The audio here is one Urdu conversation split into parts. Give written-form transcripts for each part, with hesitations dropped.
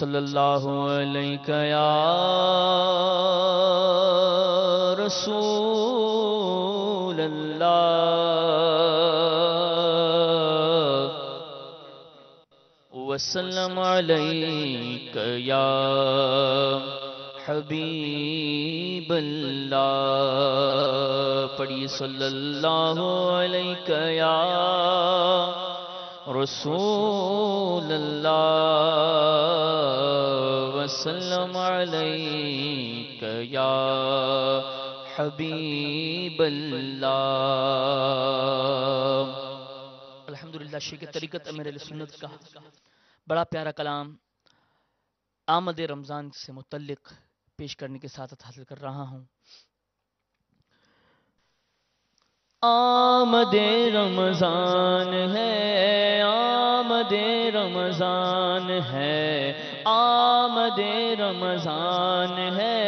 صلی اللہ علیہ یا رسول اللہ وسلم علیک یا حبیب اللہ پڑھی صلی اللہ علیہ یا رسول اللہ وسلم علیک یا حبیب اللہ۔ الحمدللہ شیخ طریقت امیر اہل سنت کا بڑا پیارا کلام آمد رمضان سے متعلق پیش کرنے کے ساتھ حاصل کر رہا ہوں۔ آمد رمضان ہے، آمد رمضان ہے، آمد رمضان ہے،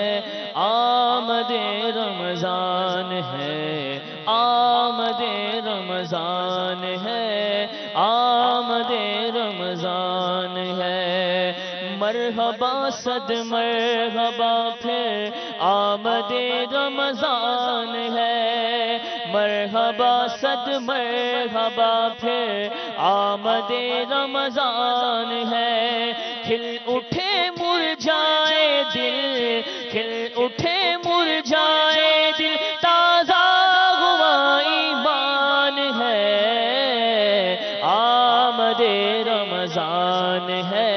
آمد رمضان ہے، آمد رمضان ہے، آمد رمضان ہے۔ مرحبا صد مرحبا پھر آمد رمضان ہے، مرحبا صد مرحبا پھر آمد رمضان ہے۔ کھل اٹھے مرجھائے دل، کھل اٹھے مرجھائے دل، تازہ ہوا ایمان ہے۔ آمد رمضان ہے،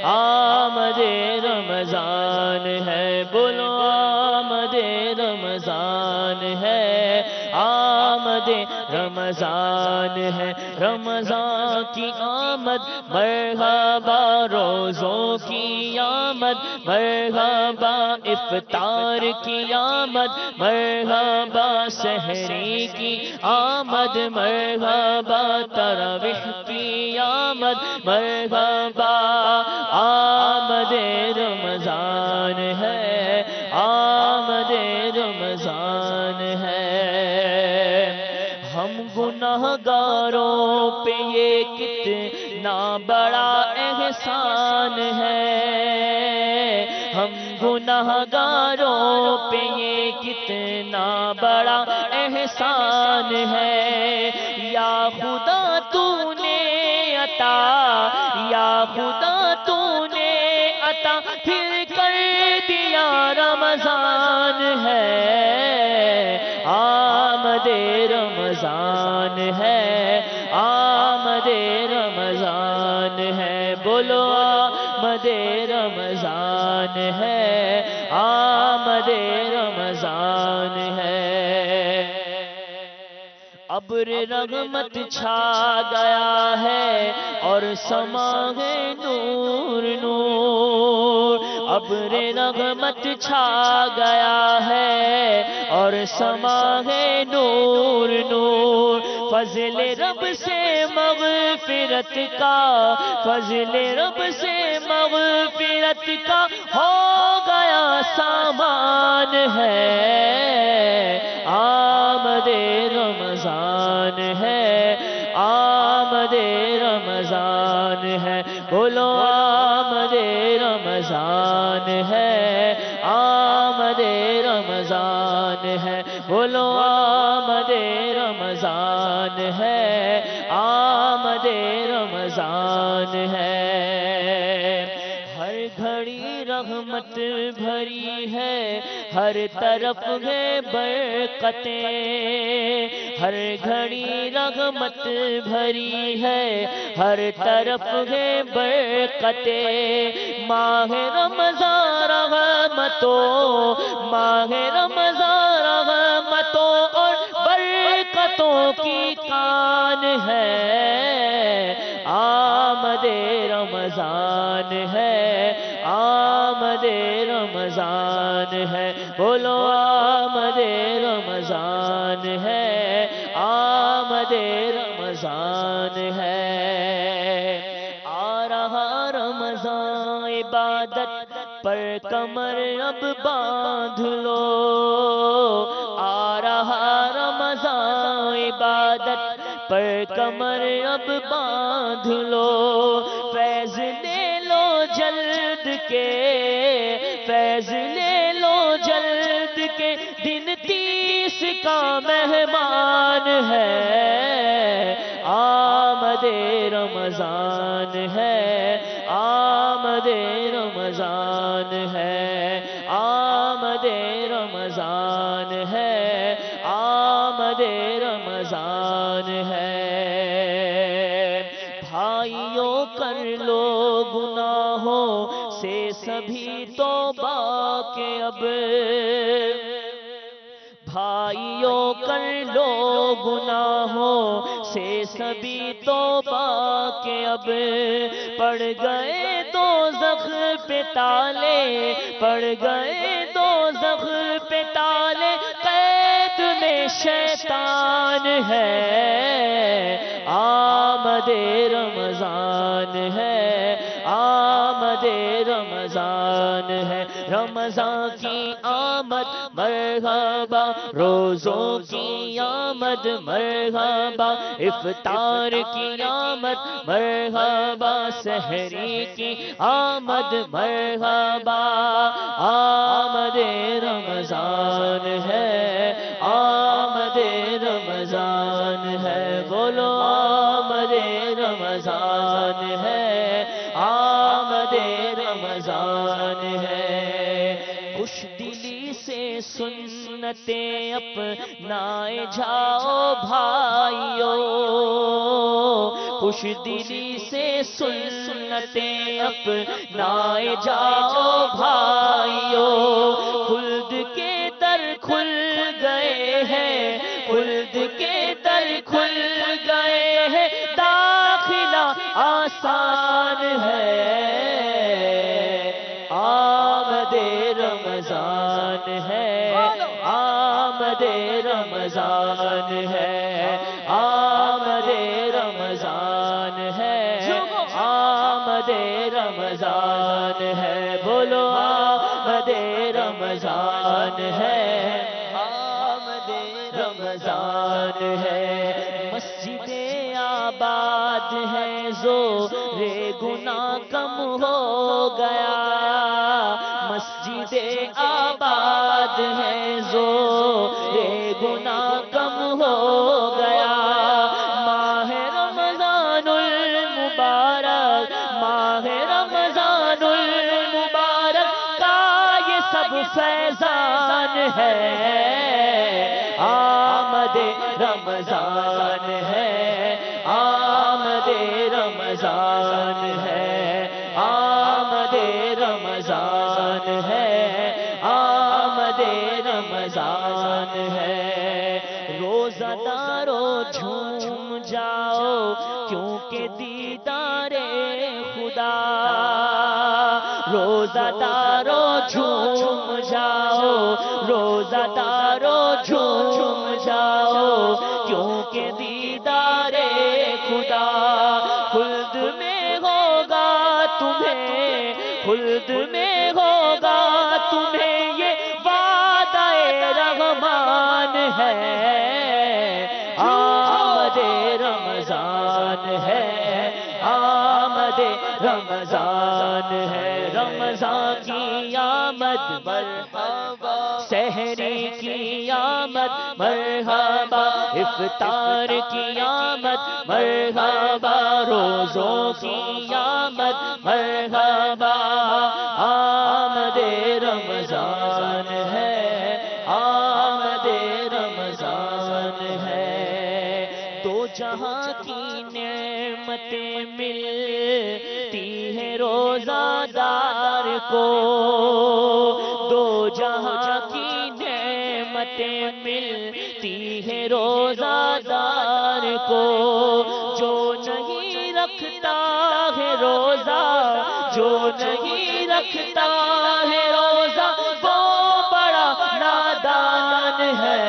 آمد رمضان ہے، بولو آمد رمضان ہے، آمد رمضان ہے۔ رمضان کی آمد مرحبا، روزوں کی آمد مرحبا، افطار کی آمد مرحبا، سحری کی آمد مرحبا، تراویح کی آمد مرحبا۔ آمد رمضان ہے، آمد رمضان ہے۔ ہم گناہگاروں پہ یہ کتنا بڑا احسان ہے، ہم گناہگاروں پہ یہ کتنا بڑا احسان ہے۔ یا خدا تو نے عطا، یا خدا تو نے عطا پھر کر دیا رمضان ہے۔ آمد رمضان ہے، آمد رمضان ہے، بولو آمد رمضان ہے، آمد رمضان ہے۔ ابر رحمت چھا گیا ہے اور سما ہے نور نور، ابر رحمت چھا گیا ہے اور سما ہے نور نور۔ فضل رب سے مغفرت کا، فضل رب سے مغفرت کا ہو گیا سامان ہے۔ آمد رمضان ہے، آمد رمضان ہے، بولو آمد رمضان ہے، آمد رمضان ہے، بولو آمد رمضان ہے، آمد رمضان ہے۔ ہر گھڑی رحمت بھری ہے، ہر طرف ہے برکتیں، ہر گھڑی رحمت بھری ہے، ہر طرف ہے برکتیں۔ ماہ رمضان رحمتوں، ماہ رمضان رحمتوں اور برکتوں کی کان ہے۔ آمد رمضان ہے، آمد رمضان ہے، بولو آمد رمضان ہے، آمد رمضان ہے۔ آ رہا رمضان عبادت پر کمر اب باندھ لو، آ رہا رمضان عبادت پر کمر اب باندھ لو، فیض لے لو جل جلد کے فیض لے لو جلد کے دن 30 کا مہمان ہے آمد رمضان ہے آمد رمضان ہے آمد رمضان ہے آمد رمضان ہے بھائیوں کر لو گناہوں سے سبھی توبہ کے اب بھائیوں کر لو گناہوں سے سبھی توبہ کے اب پڑ گئے دوزخ پہ تالے پڑ گئے دوزخ پہ تالے قید میں شیطان ہے آمد رمضان ہے آمد رمضان ہے رمضان کی آمد مرحبا روزوں کی آمد مرحبا افطار کی آمد مرحبا سحری کی آمد مرحبا آمد رمضان ہے آمد رمضان ہے بولو آمد رمضان ہے آمد رمضان ہے خوش دلی سے سنتیں اپنائے جاؤ بھائیو خوش دلی سے سنتیں اپنائے جاؤ بھائیو خلد کے در کھل گئے ہیں خلد کے در کھل گئے ہیں داخلہ آسان ہے آمد رمضان ہے آمد رمضان ہے آمد رمضان ہے آمد رمضان ہے بولو آمد رمضان ہے آمد رمضان ہے مسجد آباد ہے زور گناہ کم ہو گیا مسجد آباد ہے زور گناہ کم ہو گیا ماہ رمضان المبارک ماہ رمضان المبارک کا یہ سب فیضان ہے آمد رمضان ہے آمد رمضان ہے آمد رمضان ہے آمد رمضان ہے روزہ دارو جھوم جاؤ کیونکہ دیدار خدا روزہ دارو جھوم جاؤ روزہ دارو جھوم جاؤ کیونکہ دیدار خدا خلد میں ہوگا تمہیں خلد میں ہوگا تمہیں یہ وعدہ رحمان ہے آمد رمضان ہے آمد رمضان ہے رمضان کی آمد مرحبا سحری کی آمد مرحبا افطار کی آمد مرحبا روزوں کی آمد مرحبا آمد رمضان ہے آمد رمضان ہے دو جہاں کی نعمتیں ملتی ہیں روزہ دار کو دو جہاں کی نعمتیں ملتی ہیں روزہ دار کو جو نہیں رکھتا ہے روزہ جو نہیں رکھتا ہے روزہ وہ بڑا نادان ہے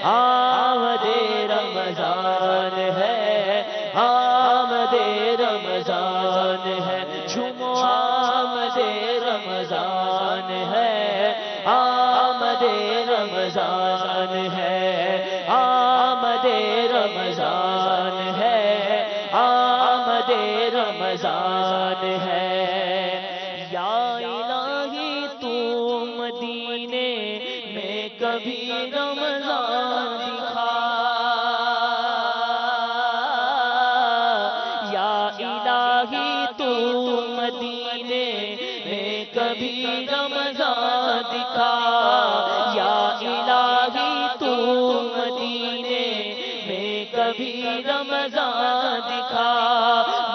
آمد رمضان ہے آمد رمضان ہے جھومو آمد رمضان ہے آمد رمضان ہے آمد رمضان ہے آمد رمضان ہے کبھی رمضان دکھا، یا الہی تو مدینے میں کبھی رمضان دکھا، یا الہی تو مدینے میں کبھی رمضان دکھا،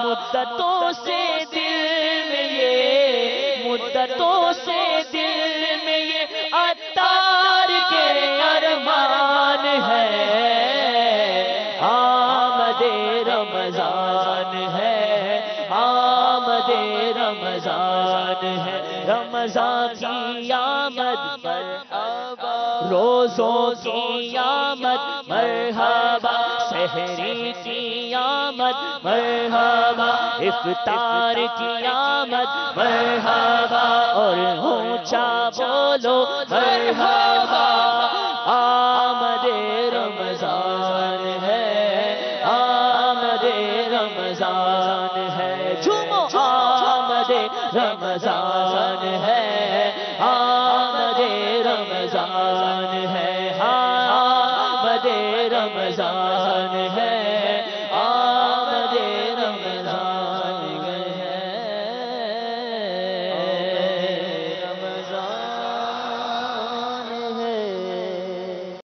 مدتوں سے دل میں یہ، مدتوں سے دل میں یہ عطار کے ارمان ہے، آمد رمضان ہے، آمد رمضان ہے، رمضان کی آمد مرحبا، روزوں کی آمد مرحبا، سحری کی آمد مرحبا، افطار کی آمد مرحبا، اور اونچا بولو مرحبا، آمد رمضان ہے، آمد رمضان ہے، جھومو آمد رمضان